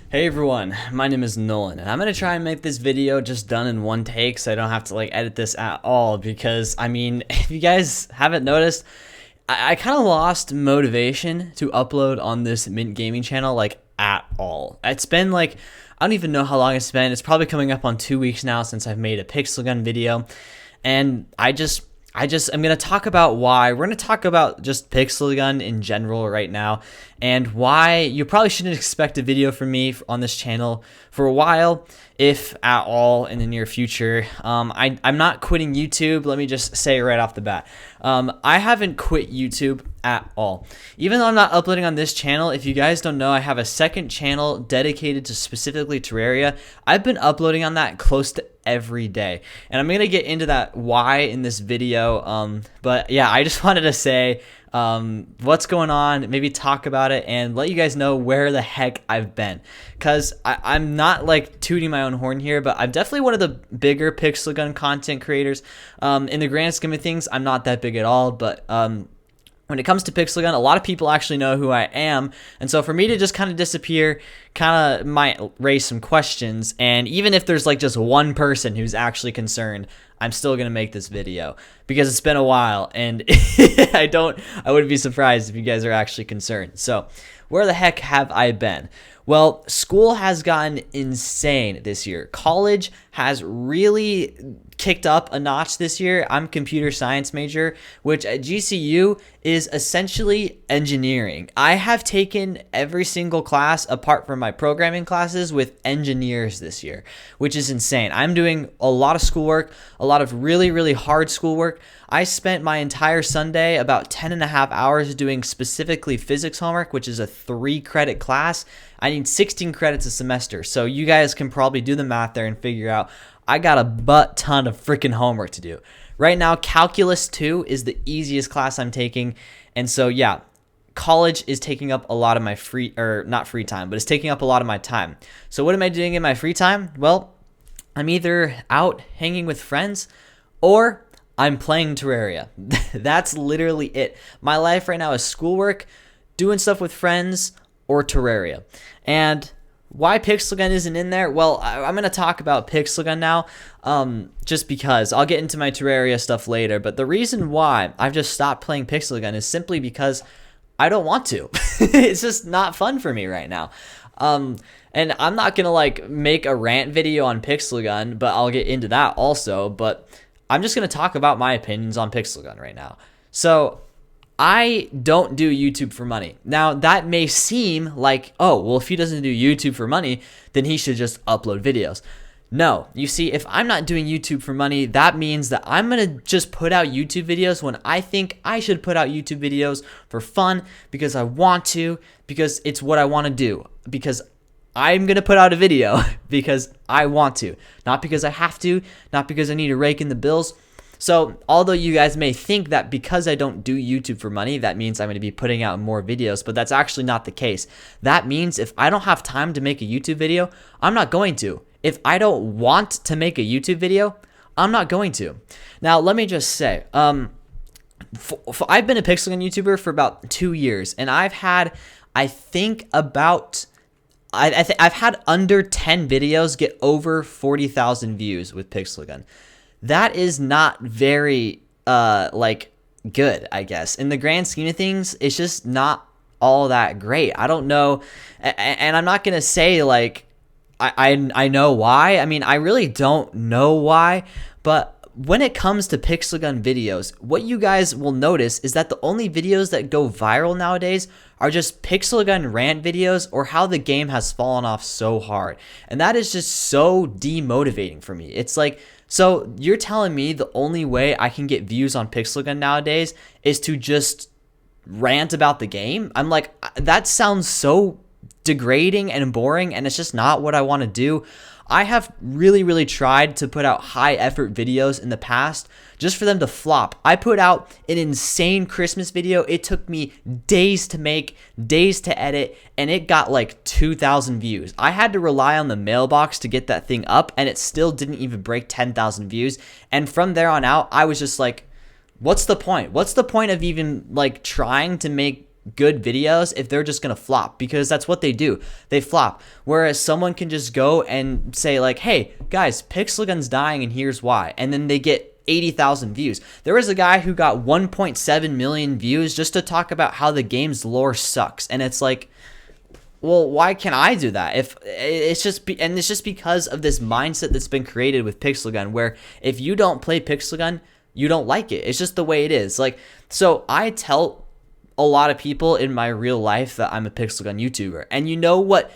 Hey everyone, my name is Nolan, and I'm gonna try and make this video just done in one take so I don't have to edit this at all because if you guys haven't noticed, I kind of lost motivation to upload on this Mint Gaming channel at all. It's been I don't even know how long it's been. It's probably coming up on 2 weeks now since I've made a pixel gun video, and I'm going to talk about why. We're going to talk about just Pixel Gun in general right now and why you probably shouldn't expect a video from me on this channel for a while, if at all, in the near future. I'm not quitting YouTube. Let me just say right off the bat. I haven't quit YouTube at all. Even though I'm not uploading on this channel, if you guys don't know, I have a second channel dedicated to specifically Terraria. I've been uploading on that close to every day, and I'm gonna get into that why in this video. But yeah, I just wanted to say what's going on, maybe talk about it, and let you guys know where the heck I've been, because I'm not tooting my own horn here, but I'm definitely one of the bigger Pixel Gun content creators. In the grand scheme of things, I'm not that big at all, but when it comes to Pixel Gun, a lot of people actually know who I am, and so for me to just kind of disappear kind of might raise some questions, and even if there's just one person who's actually concerned, I'm still going to make this video, because it's been a while, and I wouldn't be surprised if you guys are actually concerned. So, where the heck have I been? Well, school has gotten insane this year. College has really kicked up a notch this year. I'm a computer science major, which at GCU is essentially engineering. I have taken every single class apart from my programming classes with engineers this year, which is insane. I'm doing a lot of schoolwork, a lot of really, really hard schoolwork. I spent my entire Sunday, about 10 and a half hours, doing specifically physics homework, which is a 3-credit class. I need 16 credits a semester, so you guys can probably do the math there and figure out I got a butt ton of freaking homework to do. Right now, Calculus 2 is the easiest class I'm taking, and so yeah, college is taking up a lot of my not free time, but it's taking up a lot of my time. So what am I doing in my free time? Well, I'm either out hanging with friends or I'm playing Terraria. That's literally it. My life right now is schoolwork, doing stuff with friends, or Terraria. And why Pixel Gun isn't in there? Well, I'm going to talk about Pixel Gun now, just because. I'll get into my Terraria stuff later, but the reason why I've just stopped playing Pixel Gun is simply because I don't want to. It's just not fun for me right now. And I'm not going to make a rant video on Pixel Gun, but I'll get into that also, but I'm just going to talk about my opinions on Pixel Gun right now. So, I don't do YouTube for money. Now, that may seem like, oh, well, if he doesn't do YouTube for money, then he should just upload videos. No, you see, if I'm not doing YouTube for money, that means that I'm going to just put out YouTube videos when I think I should put out YouTube videos for fun, because I want to, because it's what I want to do, because I'm going to put out a video because I want to, not because I have to, not because I need to rake in the bills. So, although you guys may think that because I don't do YouTube for money, that means I'm going to be putting out more videos, but that's actually not the case. That means if I don't have time to make a YouTube video, I'm not going to. If I don't want to make a YouTube video, I'm not going to. Now, let me just say, I've been a Pixel Gun YouTuber for about 2 years, and I've had, I think about... I've had under 10 videos get over 40,000 views with Pixel Gun. That is not very good, I guess. In the grand scheme of things, it's just not all that great. I don't know, and I'm not gonna say I know why. I really don't know why, but when it comes to Pixel Gun videos, what you guys will notice is that the only videos that go viral nowadays are just Pixel Gun rant videos or how the game has fallen off so hard. And that is just so demotivating for me. It's so you're telling me the only way I can get views on Pixel Gun nowadays is to just rant about the game? I'm that sounds so degrading and boring, and it's just not what I want to do. I have really, really tried to put out high effort videos in the past just for them to flop. I put out an insane Christmas video. It took me days to make, days to edit, and it got 2,000 views. I had to rely on the mailbox to get that thing up, and it still didn't even break 10,000 views. And from there on out, I was just what's the point? What's the point of even trying to make good videos if they're just gonna flop, because that's what they do. They flop. Whereas someone can just go and say like, hey guys, Pixel Gun's dying and here's why, and then they get 80,000 views. There was a guy who got 1.7 million views just to talk about how the game's lore sucks, and it's like, well, why can't I do that? If it's just and it's just because of this mindset that's been created with Pixel Gun, where if you don't play Pixel Gun, you don't like it. It's just the way it is. Like, so I tell a lot of people in my real life that I'm a Pixel Gun YouTuber, and you know what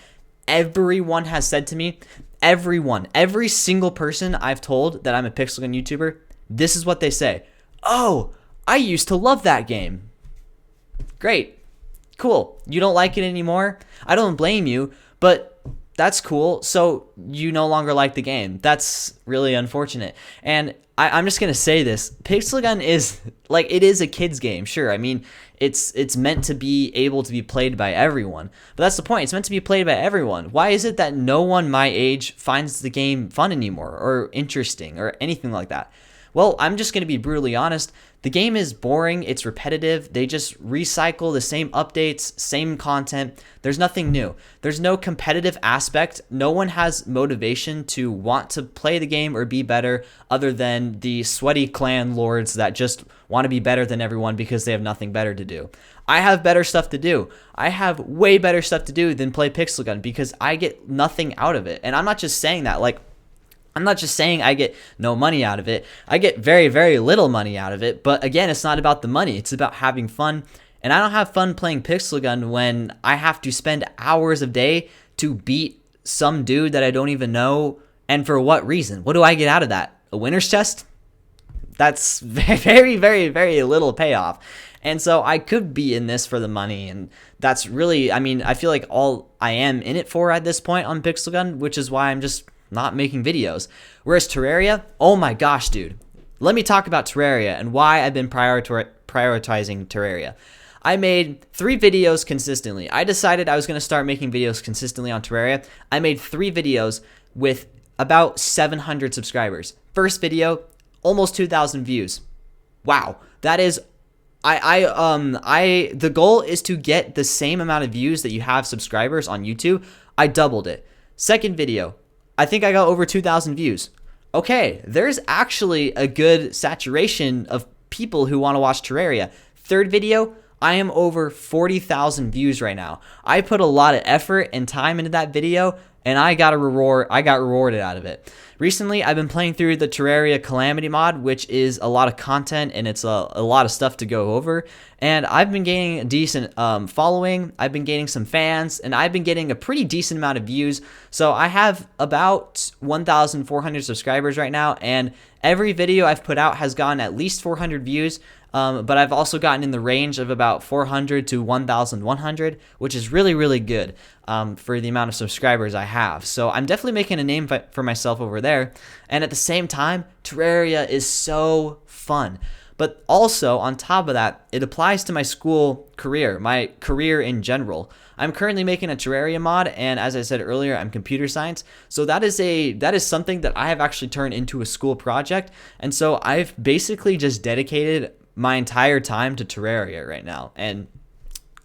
everyone has said to me? Everyone, every single person I've told that I'm a Pixel Gun YouTuber, this is what they say. Oh, I used to love that game. Great. Cool. You don't like it anymore? I don't blame you, but that's cool. So you no longer like the game. That's really unfortunate. And I'm just going to say this. Pixel Gun is, like, it is a kid's game. Sure. I mean, it's meant to be able to be played by everyone. But that's the point. It's meant to be played by everyone. Why is it that no one my age finds the game fun anymore or interesting or anything like that? Well, I'm just going to be brutally honest. The game is boring. It's repetitive. They just recycle the same updates, same content. There's nothing new. There's no competitive aspect. No one has motivation to want to play the game or be better other than the sweaty clan lords that just want to be better than everyone because they have nothing better to do. I have better stuff to do. I have way better stuff to do than play Pixel Gun because I get nothing out of it. And I'm not just saying that. Like, I'm not just saying I get no money out of it. I get very, very little money out of it. But again, it's not about the money. It's about having fun. And I don't have fun playing Pixel Gun when I have to spend hours a day to beat some dude that I don't even know. And for what reason? What do I get out of that? A winner's chest? That's very, very, very little payoff. And so I could be in this for the money. And that's really, I mean, I feel like all I am in it for at this point on Pixel Gun, which is why I'm just not making videos. Whereas Terraria, oh my gosh, dude. Let me talk about Terraria and why I've been prioritizing Terraria. I made 3 videos consistently. I decided I was going to start making videos consistently on Terraria. I made 3 videos with about 700 subscribers. First video, almost 2,000 views. Wow. That is, the goal is to get the same amount of views that you have subscribers on YouTube. I doubled it. Second video, I think I got over 2,000 views. Okay, there's actually a good saturation of people who want to watch Terraria. Third video, I am over 40,000 views right now. I put a lot of effort and time into that video, and I got rewarded out of it. Recently, I've been playing through the Terraria Calamity mod, which is a lot of content, and it's a lot of stuff to go over. And I've been gaining a decent following. I've been gaining some fans, and I've been getting a pretty decent amount of views. So I have about 1,400 subscribers right now, and every video I've put out has gotten at least 400 views. But I've also gotten in the range of about 400 to 1,100, which is really, really good for the amount of subscribers I have. So I'm definitely making a name for myself over there. And at the same time, Terraria is so fun. But also, on top of that, it applies to my school career, my career in general. I'm currently making a Terraria mod, and as I said earlier, I'm computer science. So that is something that I have actually turned into a school project. And so I've basically just dedicated my entire time to Terraria right now, and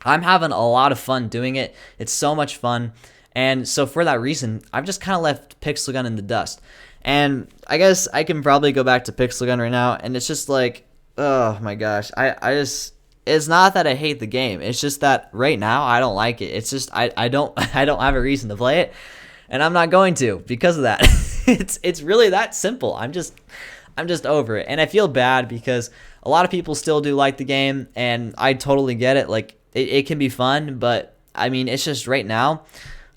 I'm having a lot of fun doing it. It's so much fun, and so for that reason, I've just kind of left Pixel Gun in the dust. And I guess I can probably go back to Pixel Gun right now, and it's just like, oh my gosh, it's not that I hate the game. It's just that right now I don't like it. It's just I don't have a reason to play it, and I'm not going to because of that. It's really that simple. I'm just over it, and I feel bad because a lot of people still do like the game, and I totally get it. Like, it can be fun, but I mean, it's just right now,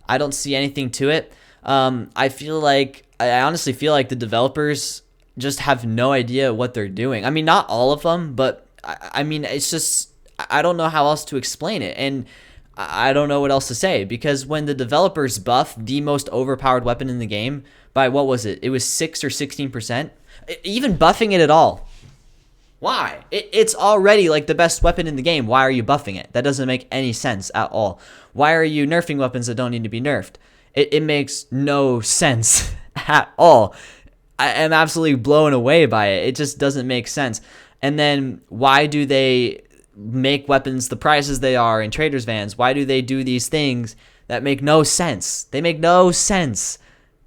I don't see anything to it. I honestly feel like the developers just have no idea what they're doing. I mean, not all of them, but I mean, it's just, I don't know how else to explain it, and I don't know what else to say, because when the developers buff the most overpowered weapon in the game by, what was it? It was 6 or 16%. Even buffing it at all. Why? It's already like the best weapon in the game. Why are you buffing it? That doesn't make any sense at all. Why are you nerfing weapons that don't need to be nerfed? It makes no sense at all. I am absolutely blown away by it. It just doesn't make sense. And then why do they make weapons the prices they are in traders vans? Why do they do these things that make no sense? They make no sense.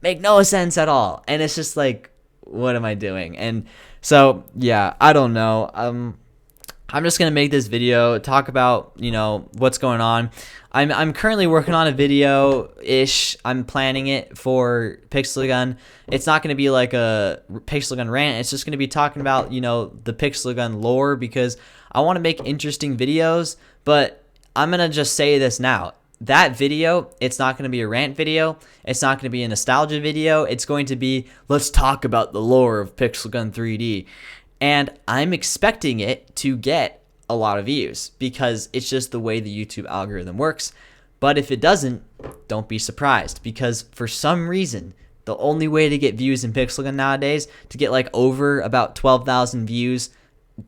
Make no sense at all. And it's just like, what am I doing? And so, yeah, I don't know. I'm just gonna make this video, talk about, you know, what's going on. I'm currently working on a video-ish. I'm planning it for Pixel Gun. It's not gonna be like a Pixel Gun rant. It's just gonna be talking about, you know, the Pixel Gun lore, because I want to make interesting videos. But I'm gonna just say this now. That video, it's not going to be a rant video. It's not going to be a nostalgia video. It's going to be, let's talk about the lore of Pixel Gun 3D. And I'm expecting it to get a lot of views because it's just the way the YouTube algorithm works. But if it doesn't, don't be surprised, because for some reason, the only way to get views in Pixel Gun nowadays, to get like over about 12,000 views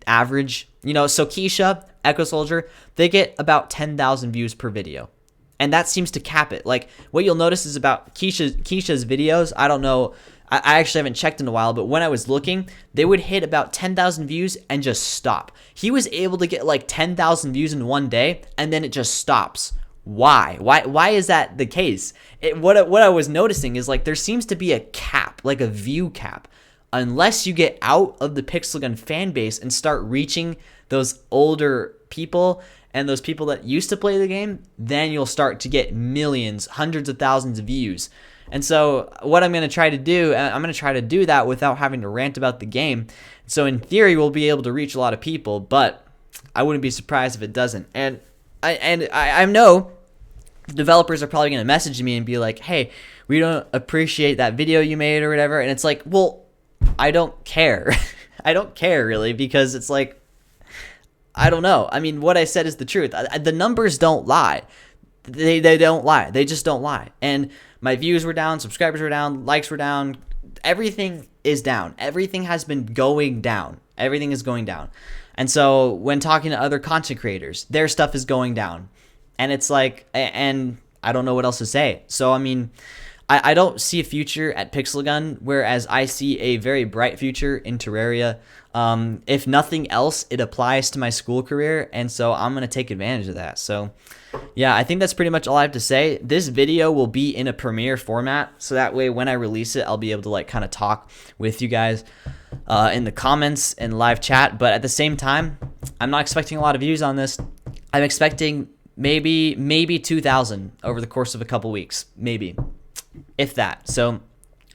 average, you know, so Keisha, Echo Soldier, they get about 10,000 views per video. And that seems to cap it. Like, what you'll notice is about Keisha's videos, I don't know, I actually haven't checked in a while, but when I was looking, they would hit about 10,000 views and just stop. He was able to get like 10,000 views in one day, and then it just stops. Why? Why is that the case? What I was noticing is, like, there seems to be a cap, like a view cap. Unless you get out of the Pixel Gun fan base and start reaching those older people and those people that used to play the game, then you'll start to get millions, hundreds of thousands of views. And so what I'm going to try to do, I'm going to try to do that without having to rant about the game. So in theory, we'll be able to reach a lot of people, but I wouldn't be surprised if it doesn't. And I know the developers are probably going to message me and be like, hey, we don't appreciate that video you made or whatever. And it's like, well, I don't care. I don't care really, because it's like, I don't know. I mean, what I said is the truth. The numbers don't lie. They don't lie. They just don't lie. And my views were down, subscribers were down, likes were down. Everything is down. Everything has been going down. Everything is going down. And so when talking to other content creators, their stuff is going down. And it's like, and I don't know what else to say. So, I mean, I don't see a future at Pixel Gun, whereas I see a very bright future in Terraria. If nothing else, it applies to my school career, and so I'm going to take advantage of that. So, yeah, I think that's pretty much all I have to say. This video will be in a Premiere format, so that way when I release it, I'll be able to like kind of talk with you guys in the comments and live chat. But at the same time, I'm not expecting a lot of views on this. I'm expecting maybe 2,000 over the course of a couple weeks, maybe, if that. So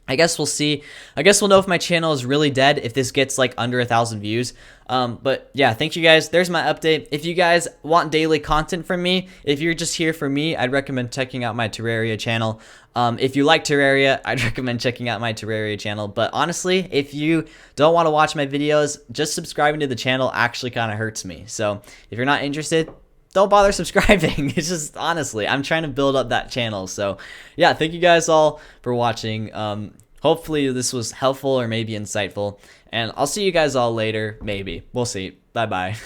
I guess we'll see. I guess we'll know if my channel is really dead if this gets like under 1,000 views. But yeah, thank you guys. There's my update. If you guys want daily content from me, if you're just here for me, I'd recommend checking out my Terraria channel. If you like Terraria, I'd recommend checking out my Terraria channel. But honestly, if you don't want to watch my videos, just subscribing to the channel actually kind of hurts me. So if you're not interested, don't bother subscribing. It's just, honestly, I'm trying to build up that channel. So yeah, thank you guys all for watching. Hopefully this was helpful or maybe insightful, and I'll see you guys all later. Maybe we'll see. Bye bye.